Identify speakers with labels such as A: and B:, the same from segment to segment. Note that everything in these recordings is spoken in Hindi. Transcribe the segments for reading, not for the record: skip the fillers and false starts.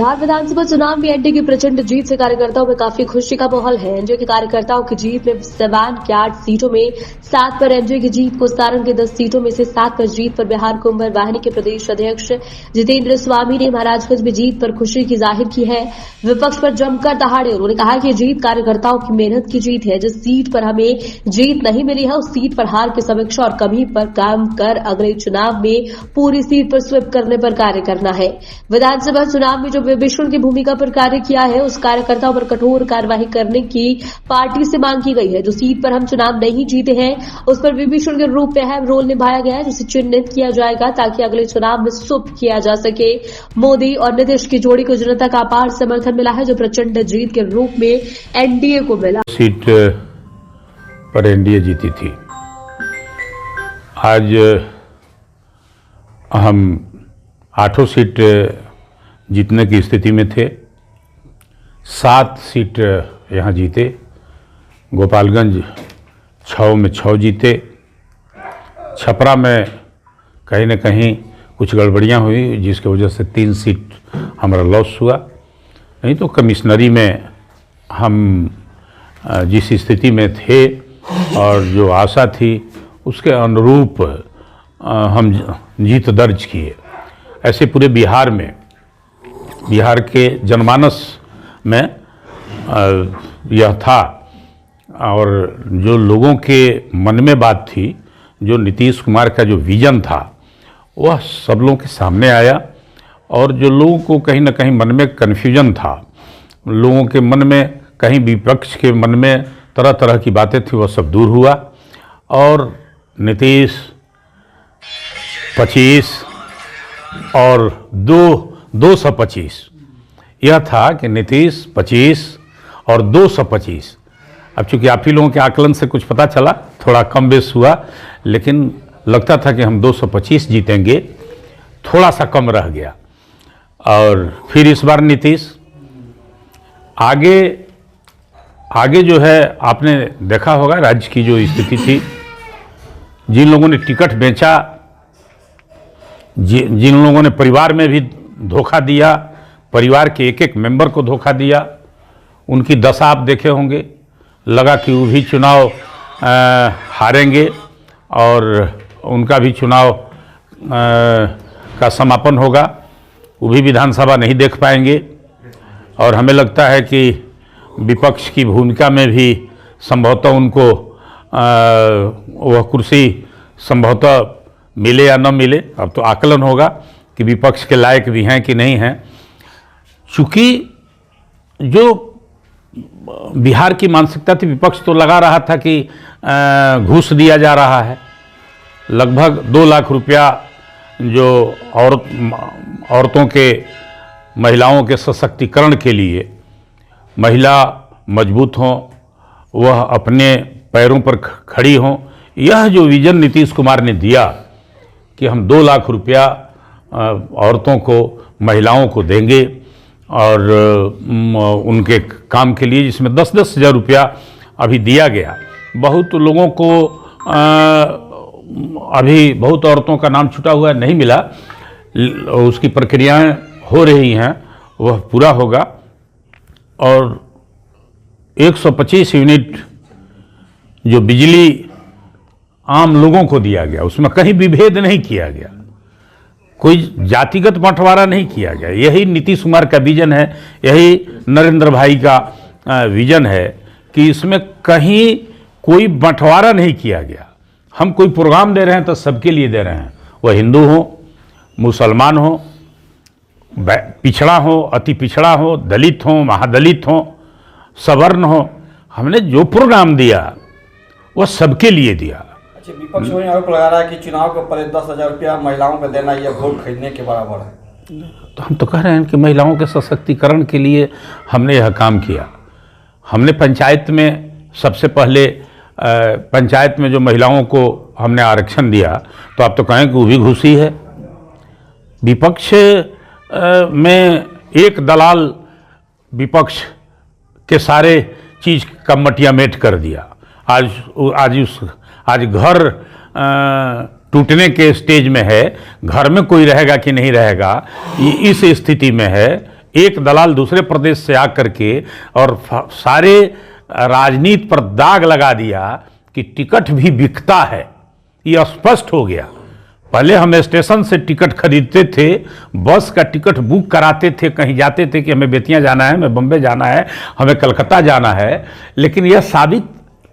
A: बिहार विधानसभा चुनाव में एनडीए की प्रचंड जीत से कार्यकर्ताओं में काफी खुशी का माहौल है। एनडीए के कार्यकर्ताओं की जीत में सिवान की 8 सीटों में 7 पर एनडीए की जीत को, सारण की 10 सीटों में से 7 पर जीत पर बिहार कुंभर वाहिनी के प्रदेश अध्यक्ष जितेंद्र स्वामी ने महाराजगंज में जीत पर खुशी की जाहिर की है। विपक्ष पर जमकर दहाड़े उन्होंने कहा कि जीत कार्यकर्ताओं की मेहनत की जीत है। जिस सीट पर हमें जीत नहीं मिली है उस सीट पर हार की समीक्षा और कमी पर काम कर अगले चुनाव में पूरी सीट पर स्वीप करने पर कार्य करना है। विधानसभा चुनाव में जो विभीषण की भूमिका पर कार्य किया है उस कार्यकर्ताओं पर कठोर कार्यवाही करने की पार्टी से मांग की गई है। जो सीट पर हम चुनाव नहीं जीते हैं उस पर विभीषण के रूप में अहम रोल निभाया गया है, जिसे चिन्हित किया जाएगा ताकि अगले चुनाव में सुप किया जा सके। मोदी और नीतीश की जोड़ी को जनता का अपार समर्थन मिला है, जो प्रचंड जीत के रूप में एनडीए को मिला।
B: सीट पर एनडीए जीती थी। आज हम 8 सीट जीतने की स्थिति में थे। 7 सीट यहाँ जीते। गोपालगंज 6 में 6 जीते। छपरा में कहीं न कहीं कुछ गड़बड़ियाँ हुई जिसकी वजह से 3 सीट हमारा लॉस हुआ। नहीं तो कमिश्नरी में हम जिस स्थिति में थे और जो आशा थी उसके अनुरूप हम जीत दर्ज किए। ऐसे पूरे बिहार में, बिहार के जनमानस में यह था और जो लोगों के मन में बात थी, जो नीतीश कुमार का जो विजन था वह सब लोगों के सामने आया। और जो लोगों को कहीं ना कहीं मन में कन्फ्यूजन था, लोगों के मन में कहीं विपक्ष के मन में तरह तरह की बातें थी, वह सब दूर हुआ। और नीतीश 25 और 225, यह था कि नीतीश 25 और 225। अब चूंकि आप ही लोगों के आकलन से कुछ पता चला, थोड़ा कम बेस हुआ, लेकिन लगता था कि हम 225 जीतेंगे, थोड़ा सा कम रह गया। और फिर इस बार नीतीश आगे जो है, आपने देखा होगा राज्य की जो स्थिति थी, जिन लोगों ने टिकट बेचा, जिन लोगों ने परिवार में भी धोखा दिया, परिवार के एक एक मेंबर को धोखा दिया, उनकी दशा आप देखे होंगे। लगा कि वो भी चुनाव हारेंगे और उनका भी चुनाव का समापन होगा, वो भी विधानसभा नहीं देख पाएंगे। और हमें लगता है कि विपक्ष की भूमिका में भी संभवतः उनको वह कुर्सी संभवतः मिले या न मिले। अब तो आकलन होगा कि विपक्ष के लायक भी हैं कि नहीं हैं। चूँकि जो बिहार की मानसिकता थी, विपक्ष तो लगा रहा था कि घूस दिया जा रहा है। लगभग 2 लाख रुपया जो औरतों के, महिलाओं के सशक्तिकरण के लिए, महिला मजबूत हों, वह अपने पैरों पर खड़ी हों, यह जो विजन नीतीश कुमार ने दिया कि हम 2 लाख रुपया औरतों को, महिलाओं को देंगे और उनके काम के लिए, जिसमें 10-10 हज़ार रुपया अभी दिया गया। बहुत लोगों को अभी बहुत औरतों का नाम छुटा हुआ नहीं मिला, उसकी प्रक्रियाएं हो रही हैं, वह पूरा होगा। और 125 यूनिट जो बिजली आम लोगों को दिया गया, उसमें कहीं विभेद नहीं किया गया, कोई जातिगत बंटवारा नहीं किया गया। यही नीतीश कुमार का विजन है, यही नरेंद्र भाई का विजन है कि इसमें कहीं कोई बंटवारा नहीं किया गया। हम कोई प्रोग्राम दे रहे हैं तो सबके लिए दे रहे हैं, वह हिंदू हो, मुसलमान हो, पिछड़ा हो, अति पिछड़ा हो, दलित हो, महादलित हो, सवर्ण हो। हमने जो प्रोग्राम दिया वह सबके लिए दिया।
C: अच्छा, विपक्ष में आरोप लगा रहा है कि चुनाव के पहले 10,000 रुपया महिलाओं को देना यह वोट खरीदने के बराबर है।
B: तो हम तो कह रहे हैं कि महिलाओं के सशक्तिकरण के लिए हमने यह काम किया। हमने पंचायत में सबसे पहले पंचायत में जो महिलाओं को हमने आरक्षण दिया, तो आप तो कहें कि वो भी घुसी है। विपक्ष में एक दलाल विपक्ष के सारे चीज़ का मटियामेट कर दिया। आज घर टूटने के स्टेज में है, घर में कोई रहेगा कि नहीं रहेगा, इस स्थिति में है। एक दलाल दूसरे प्रदेश से आकर के और सारे राजनीति पर दाग लगा दिया कि टिकट भी बिकता है। ये स्पष्ट हो गया। पहले हम स्टेशन से टिकट खरीदते थे, बस का टिकट बुक कराते थे, कहीं जाते थे कि हमें बेतिया जाना है, हमें बम्बई जाना है, हमें कलकत्ता जाना है, लेकिन यह साबित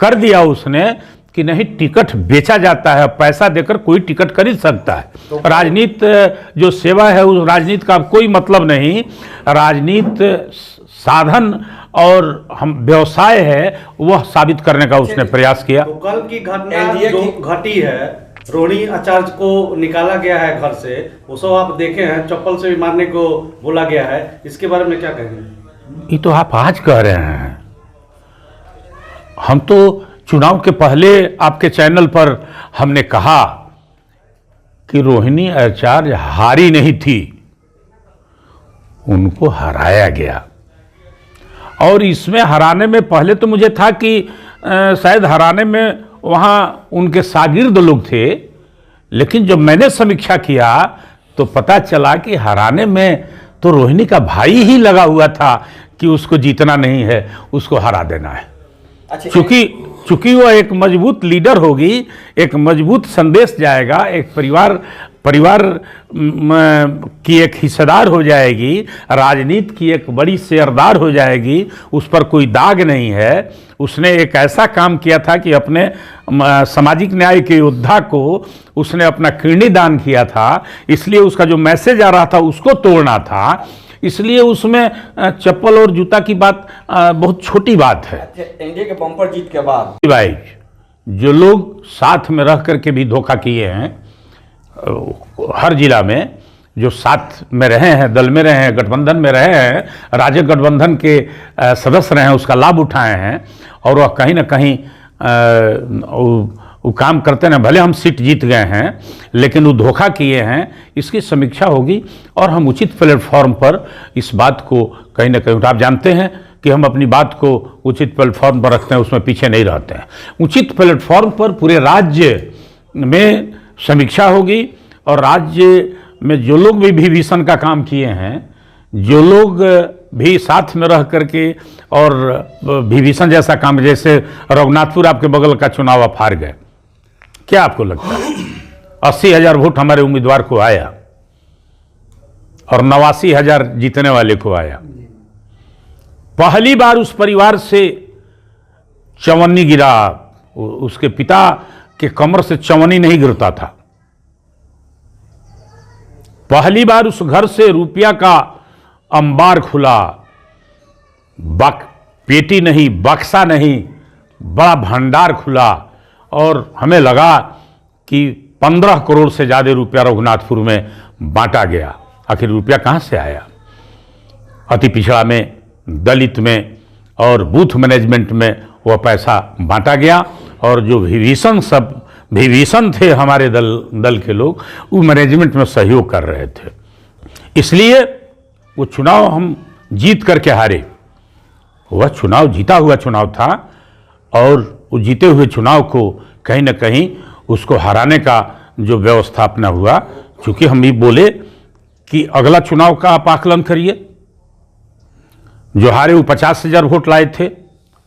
B: कर दिया उसने कि नहीं, टिकट बेचा जाता है, पैसा देकर कोई टिकट खरीद सकता है। तो राजनीति जो सेवा है उस राजनीति का कोई मतलब नहीं। राजनीति साधन और हम व्यवसाय है, वह साबित करने का उसने प्रयास किया।
D: तो कल की घटना जो घटी है, रोहिणी आचार्य को निकाला गया है घर से, वो सब आप देखे हैं, चप्पल से भी मारने को बोला गया है, इसके बारे में क्या कहेंगे?
B: ये तो आप आज कह रहे हैं, हम तो चुनाव के पहले आपके चैनल पर हमने कहा कि रोहिणी आचार्य हारी नहीं थी, उनको हराया गया। और इसमें हराने में पहले तो मुझे था कि शायद हराने में वहाँ उनके शागिर्द लोग थे, लेकिन जब मैंने समीक्षा किया तो पता चला कि हराने में तो रोहिणी का भाई ही लगा हुआ था कि उसको जीतना नहीं है, उसको हरा देना है। चूंकि वो एक मजबूत लीडर होगी, एक मजबूत संदेश जाएगा, एक परिवार की एक हिस्सेदार हो जाएगी, राजनीति की एक बड़ी शेयरदार हो जाएगी, उस पर कोई दाग नहीं है। उसने एक ऐसा काम किया था कि अपने सामाजिक न्याय के योद्धा को उसने अपना किडनी दान किया था, इसलिए उसका जो मैसेज आ रहा था उसको तोड़ना था, इसलिए उसमें चप्पल और जूता की बात बहुत छोटी बात है।
C: एनडीए के बम्पर जीत के बाद
B: भाई, जो लोग साथ में रह करके भी धोखा किए हैं, हर जिला में जो साथ में रहे हैं, दल में रहे हैं, गठबंधन में रहे हैं, राज्य गठबंधन के सदस्य रहे हैं, उसका लाभ उठाए हैं, और वह कहीं ना कहीं वो काम करते हैं। भले हम सीट जीत गए हैं, लेकिन वो धोखा किए हैं, इसकी समीक्षा होगी और हम उचित प्लेटफॉर्म पर इस बात को कहीं ना कहीं, आप जानते हैं कि हम अपनी बात को उचित प्लेटफॉर्म पर रखते हैं, उसमें पीछे नहीं रहते हैं। उचित प्लेटफॉर्म पर पूरे राज्य में समीक्षा होगी और राज्य में जो लोग भी विभीषण का काम किए हैं, जो लोग भी साथ में रह करके और विभीषण जैसा काम, जैसे रघुनाथपुर आपके बगल का चुनाव आप हार गए, क्या आपको लगता है? 80,000 वोट हमारे उम्मीदवार को आया और 89,000 जीतने वाले को आया। पहली बार उस परिवार से चवन्नी गिरा, उसके पिता के कमर से चवन्नी नहीं गिरता था। पहली बार उस घर से रुपया का अंबार खुला, पेटी नहीं, बक्सा नहीं, बड़ा भंडार खुला, और हमें लगा कि 15 करोड़ से ज़्यादा रुपया रघुनाथपुर में बांटा गया। आखिर रुपया कहाँ से आया? अति पिछड़ा में, दलित में और बूथ मैनेजमेंट में वह पैसा बांटा गया, और जो विभीषण थे हमारे दल के लोग, वो मैनेजमेंट में सहयोग कर रहे थे। इसलिए वो चुनाव हम जीत करके हारे। वह चुनाव जीता हुआ चुनाव था, और वो जीते हुए चुनाव को कहीं ना कहीं उसको हराने का जो व्यवस्थापना हुआ, चूँकि हम भी बोले कि अगला चुनाव का आप आकलन करिए। जो हारे वो 50,000 वोट लाए थे,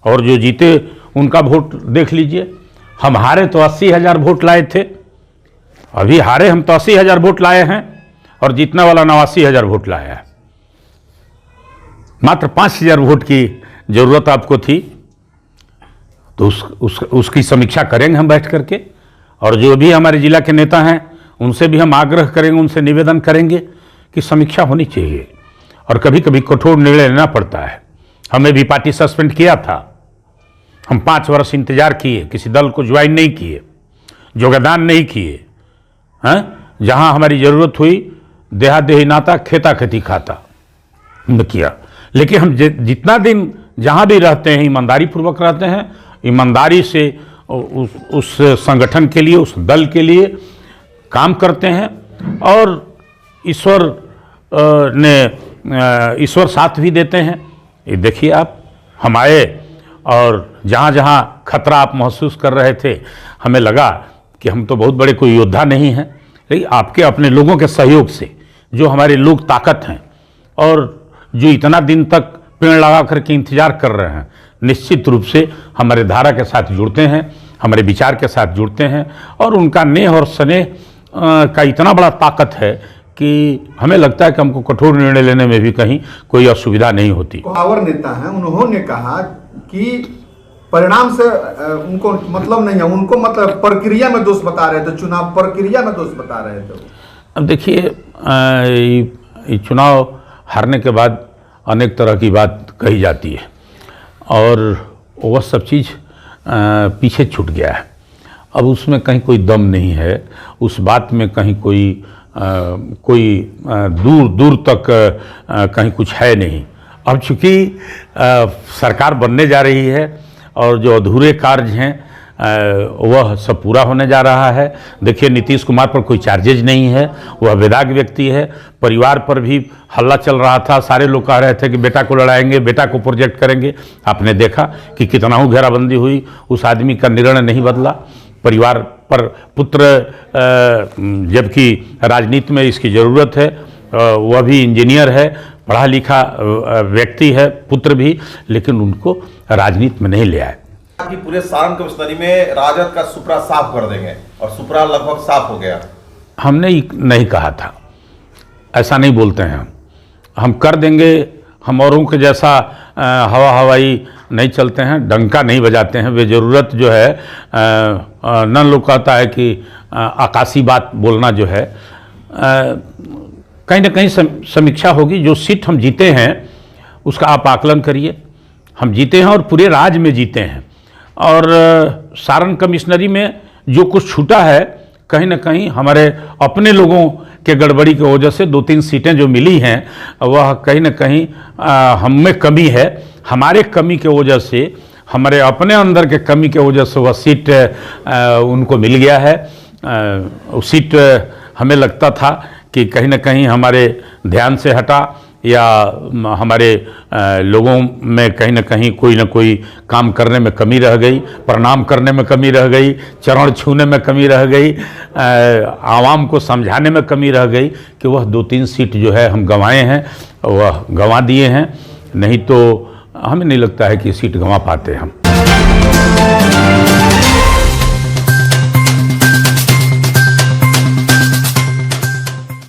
B: और जो जीते उनका वोट देख लीजिए। हम हारे तो 80,000 वोट लाए थे, अभी हारे हम तो 80,000 वोट लाए हैं, और जीतने वाला 89,000 वोट लाया है। मात्र 5,000 वोट की जरूरत आपको थी, तो उसकी समीक्षा करेंगे हम बैठ करके, और जो भी हमारे जिला के नेता हैं उनसे भी हम आग्रह करेंगे, उनसे निवेदन करेंगे कि समीक्षा होनी चाहिए, और कभी कभी कठोर निर्णय लेना पड़ता है। हमें भी पार्टी सस्पेंड किया था, हम 5 वर्ष इंतजार किए, किसी दल को ज्वाइन नहीं किए, योगदान नहीं किए, हैं? जहां हमारी जरूरत हुई देहा देही नाता, खेता खेती खाता किया। लेकिन हम जितना दिन जहां भी रहते हैं ईमानदारी पूर्वक रहते हैं, ईमानदारी से उस संगठन के लिए, उस दल के लिए काम करते हैं, और ईश्वर साथ भी देते हैं। ये देखिए आप, हम आए और जहाँ जहाँ खतरा आप महसूस कर रहे थे, हमें लगा कि हम तो बहुत बड़े कोई योद्धा नहीं हैं, लेकिन आपके अपने लोगों के सहयोग से, जो हमारे लोग ताकत हैं, और जो इतना दिन तक पेड़ लगा करके इंतजार कर रहे हैं, निश्चित रूप से हमारे धारा के साथ जुड़ते हैं, हमारे विचार के साथ जुड़ते हैं और उनका नेह और स्नेह का इतना बड़ा ताकत है कि हमें लगता है कि हमको कठोर निर्णय लेने में भी कहीं कोई असुविधा नहीं होती।
E: पावर नेता हैं, उन्होंने कहा कि परिणाम से उनको मतलब नहीं है, उनको मतलब प्रक्रिया में दोष बता रहे थे, चुनाव प्रक्रिया में दोष बता रहे थे। अब
B: देखिए, चुनाव हारने के बाद अनेक तरह की बात कही जाती है और वह सब चीज़ पीछे छूट गया है। अब उसमें कहीं कोई दम नहीं है, उस बात में कहीं कोई दूर दूर तक कहीं कुछ है नहीं। अब चूँकि सरकार बनने जा रही है और जो अधूरे कार्य हैं वह सब पूरा होने जा रहा है। देखिए, नीतीश कुमार पर कोई चार्जेज नहीं है, वह वेदाग व्यक्ति है। परिवार पर भी हल्ला चल रहा था, सारे लोग कह रहे थे कि बेटा को लड़ाएंगे, बेटा को प्रोजेक्ट करेंगे। आपने देखा कि कितना ही घेराबंदी हुई, उस आदमी का निर्णय नहीं बदला। परिवार पर पुत्र, जबकि राजनीति में इसकी ज़रूरत है, वह भी इंजीनियर है, पढ़ा लिखा व्यक्ति है, पुत्र भी, लेकिन उनको राजनीति में नहीं ले आए।
F: कि पूरे सारण कमिश्नरी में राजद का सुपड़ा साफ कर देंगे और सुपड़ा लगभग साफ हो गया। हमने
B: नहीं कहा था, ऐसा नहीं बोलते हैं हम कर देंगे। हम औरों के जैसा हवा हवाई नहीं चलते हैं, डंका नहीं बजाते हैं। बेजरूरत जो है न लोग कहता है कि आकाशी बात बोलना जो है, कहीं ना कहीं समीक्षा होगी। जो सीट हम जीते हैं उसका आप आकलन करिए। हम जीते हैं और पूरे राज्य में जीते हैं, और सारण कमिश्नरी में जो कुछ छूटा है, कहीं ना कहीं हमारे अपने लोगों के गड़बड़ी की वजह से 2-3 सीटें जो मिली हैं वह कहीं ना कहीं हम में कमी है। हमारे कमी के वजह से, हमारे अपने अंदर के कमी के वजह से वह सीट उनको मिल गया है। उस सीट हमें लगता था कि कहीं ना कहीं हमारे ध्यान से हटा या हमारे लोगों में कहीं ना कहीं कोई ना कोई काम करने में कमी रह गई, प्रणाम करने में कमी रह गई, चरण छूने में कमी रह गई, आवाम को समझाने में कमी रह गई कि वह 2-3 सीट जो है हम गंवाए हैं, वह गंवा दिए हैं। नहीं तो हमें नहीं लगता है कि सीट गंवा पाते हम।